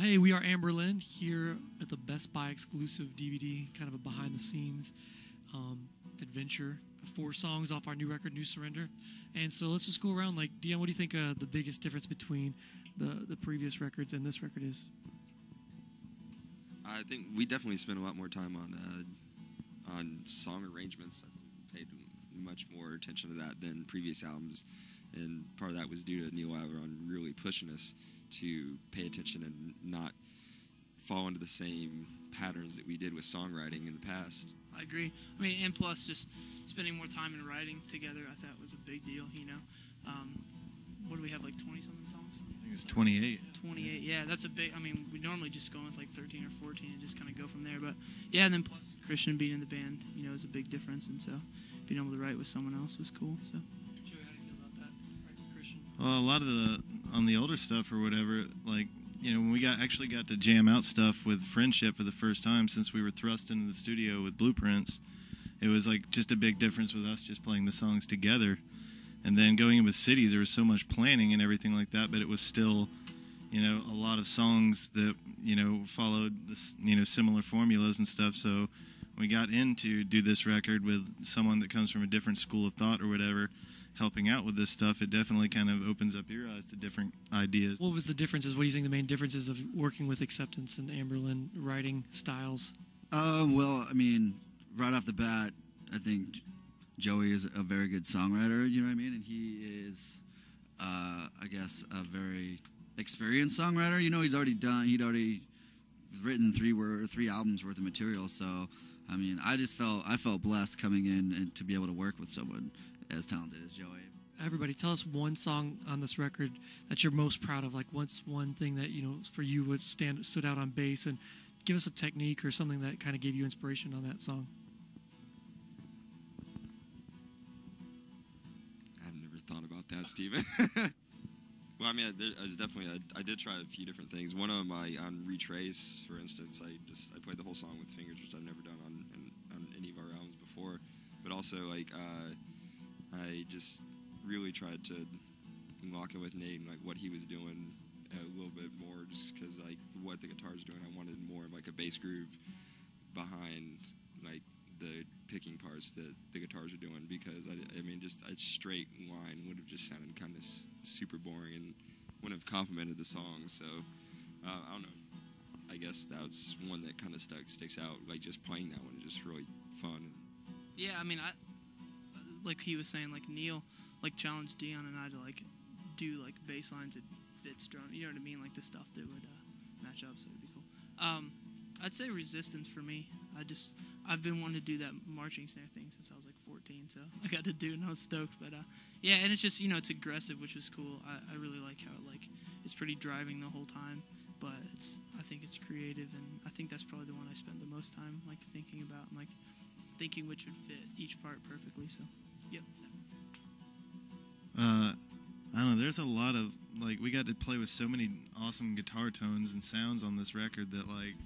Well, hey, we are Anberlin here at the Best Buy exclusive DVD, kind of a behind-the-scenes adventure. 4 songs off our new record, New Surrender. And so let's just go around. Like, Dion, what do you think the biggest difference between the previous records and this record is? I think we definitely spent a lot more time on song arrangements. I paid much more attention to that than previous albums, and part of that was due to Neil Averon really pushing us to pay attention and not fall into the same patterns that we did with songwriting in the past. I agree. I mean, and plus just spending more time in writing together, I thought was a big deal, you know. What do we have, like 20-something songs? I think it's 28. 28, yeah, that's a big, I mean, we normally just go with like 13 or 14 and just kind of go from there. But, yeah, and then plus Christian being in the band, you know, is a big difference. And so being able to write with someone else was cool, so. Joey, how do you feel about that, writing with Christian? Well, a lot of on the older stuff or whatever, like, you know, when we actually got to jam out stuff with Friendship for the first time since we were thrust into the studio with Blueprints, it was like just a big difference with us just playing the songs together. And then going in with Cities, there was so much planning and everything like that, but it was still, you know, a lot of songs that, you know, followed this, you know, similar formulas and stuff. So when we got in to do this record with someone that comes from a different school of thought or whatever, helping out with this stuff, it definitely kind of opens up your eyes to different ideas. What was the differences? What do you think the main differences of working with Acceptance and Anberlin writing styles? Well, I mean, right off the bat, I think Joey is a very good songwriter, you know what I mean? And he is, I guess, a very experienced songwriter. You know, he'd already written 3 albums worth of material. So, I mean, I felt blessed coming in and to be able to work with someone as talented as Joey. Everybody, tell us one song on this record that you're most proud of. Like, what's one thing that, you know, for you would stood out on bass, and give us a technique or something that kind of gave you inspiration on that song. I've never thought about that, Steven. Well, I mean, I did try a few different things. One of them, on Retrace, for instance, I played the whole song with fingers, which I've never done on any of our albums before. But also, like, I just really tried to lock in with Nate and, like, what he was doing a little bit more, just because, like, what the guitar's doing, I wanted more of, like, a bass groove behind, like, the picking parts that the guitars are doing, because, I mean, just a straight line would have just sounded kind of super boring and wouldn't have complimented the song. So, I don't know. I guess that's one that kind of sticks out. Like, just playing that one is just really fun. Yeah, I mean, like he was saying, like Neil, like challenged Dion and I to like do like bass lines that fits drum. You know what I mean? Like the stuff that would match up. So it'd be cool. I'd say Resistance for me. I've been wanting to do that marching snare thing since I was like 14, so I got to do it and I was stoked. But yeah, and it's just, you know, it's aggressive, which was cool. I really like how it's pretty driving the whole time, but I think it's creative, and I think that's probably the one I spend the most time like thinking about and like thinking which would fit each part perfectly. So, yep. I don't know, there's a lot of, like, we got to play with so many awesome guitar tones and sounds on this record that, like,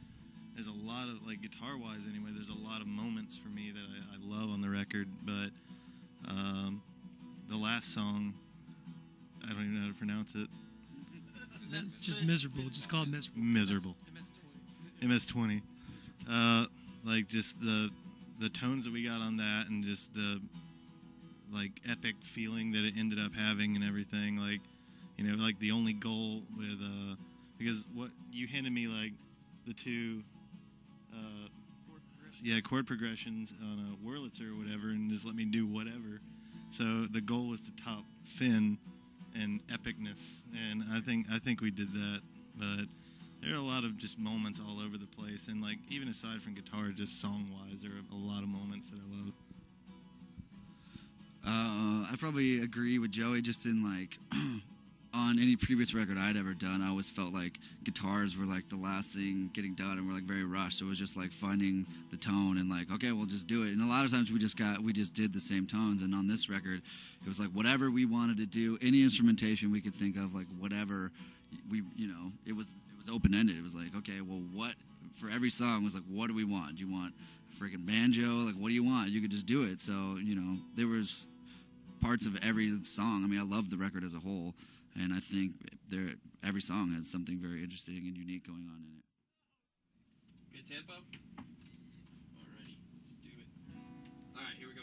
there's a lot of, like, guitar-wise anyway, there's a lot of moments for me that I love on the record, but the last song, I don't even know how to pronounce it. It's just Miserable. Just call it Miserable. Miserable. MS-20. Like, just the tones that we got on that, and just the, like, epic feeling that it ended up having and everything. Like, you know, like the only goal with, because what you handed me, like, the 2 chord progressions on a Wurlitzer or whatever, and just let me do whatever. So the goal was to top Finn and epicness, and I think we did that. But there are a lot of just moments all over the place, and, like, even aside from guitar, just song-wise, there are a lot of moments that I love. I probably agree with Joey, just in, like, on any previous record I'd ever done, I always felt like guitars were, like, the last thing getting done, and we're, like, very rushed. So it was just, like, finding the tone and, like, okay, we'll just do it. And a lot of times we just did the same tones. And on this record, it was, like, whatever we wanted to do, any instrumentation we could think of, like, whatever it was open-ended. It was like, okay, well, what, for every song, it was like, what do we want? Do you want a freaking banjo? Like, what do you want? You could just do it. So, you know, there was parts of every song. I mean, I loved the record as a whole, and I think every song has something very interesting and unique going on in it. Good tempo? Alrighty, let's do it. Alright, here we go.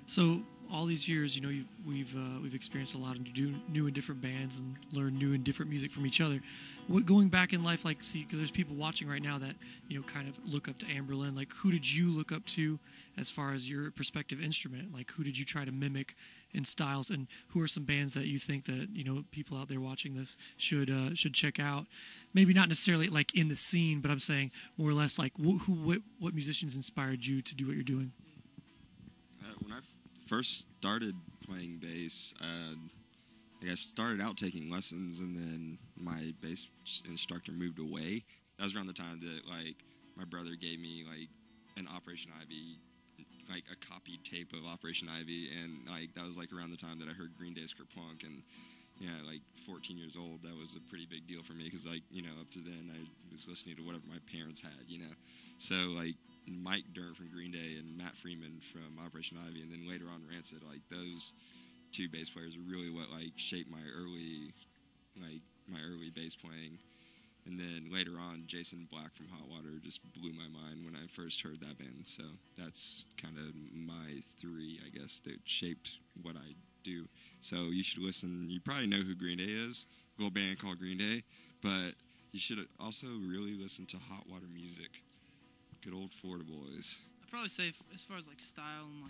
So all these years, we've experienced a lot of new and different bands and learned new and different music from each other. Going back in life, like, see, because there's people watching right now that kind of look up to Anberlin. Like, who did you look up to as far as your perspective instrument? Like, who did you try to mimic in styles? And who are some bands that you think that people out there watching this should check out? Maybe not necessarily like in the scene, but I'm saying more or less like what musicians inspired you to do what you're doing. When I first started playing bass, I started out taking lessons, and then my bass instructor moved away. That was around the time that my brother gave me an Operation Ivy, a copied tape of Operation Ivy, and that was around the time that I heard Green Day's Kerplunk, and 14 years old, that was a pretty big deal for me because up to then I was listening to whatever my parents had, so Mike Dirnt from Green Day and Matt Freeman from Operation Ivy, and then later on Rancid, those two bass players are really what shaped my early bass playing. And then later on, Jason Black from Hot Water just blew my mind when I first heard that band. So that's kind of my three, I guess, that shaped what I do. So you should listen. You probably know who Green Day is, a little band called Green Day, but you should also really listen to Hot Water music. Good old Florida boys. I'd probably say as far as style and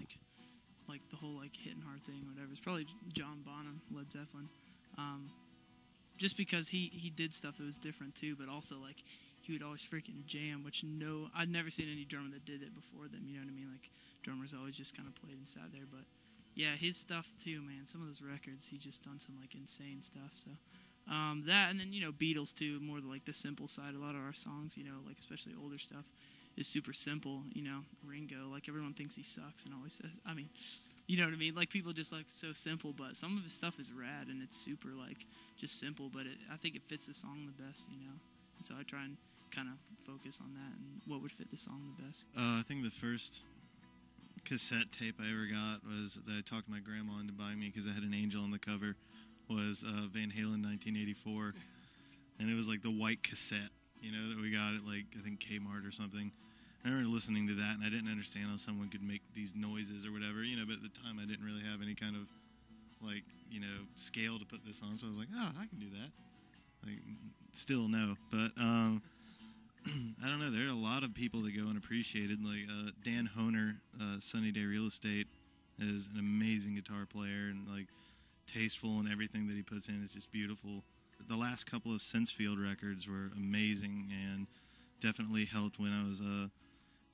like the whole hitting hard thing or whatever, it's probably John Bonham, Led Zeppelin. Just because he did stuff that was different too, but also he would always freaking jam, which I'd never seen any drummer that did it before them. You know what I mean? Drummers always just kind of played and sat there, but yeah, his stuff too, man. Some of those records, he just done some insane stuff. So that, and then Beatles too, more the simple side. A lot of our songs, especially older stuff, is super simple. Ringo, everyone thinks he sucks and always says, I mean, you know what I mean? People just so simple, but some of his stuff is rad and it's super just simple, but I think it fits the song the best, And so I try and kind of focus on that and what would fit the song the best. I think the first cassette tape I ever got was that I talked my grandma into buying me because I had an angel on the cover, was Van Halen 1984, and it was the white cassette, that we got at I think Kmart or something. I remember listening to that, and I didn't understand how someone could make these noises or whatever, but at the time I didn't really have any kind of scale to put this on, so I was like, oh, I can do that. Still no, but I don't know. There are a lot of people that go unappreciated. Dan Honer, Sunny Day Real Estate, is an amazing guitar player and tasteful, and everything that he puts in is just beautiful. The last couple of Sensefield records were amazing and definitely helped when I was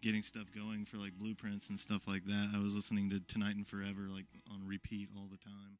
getting stuff going for blueprints and stuff like that. I was listening to Tonight and Forever on repeat all the time.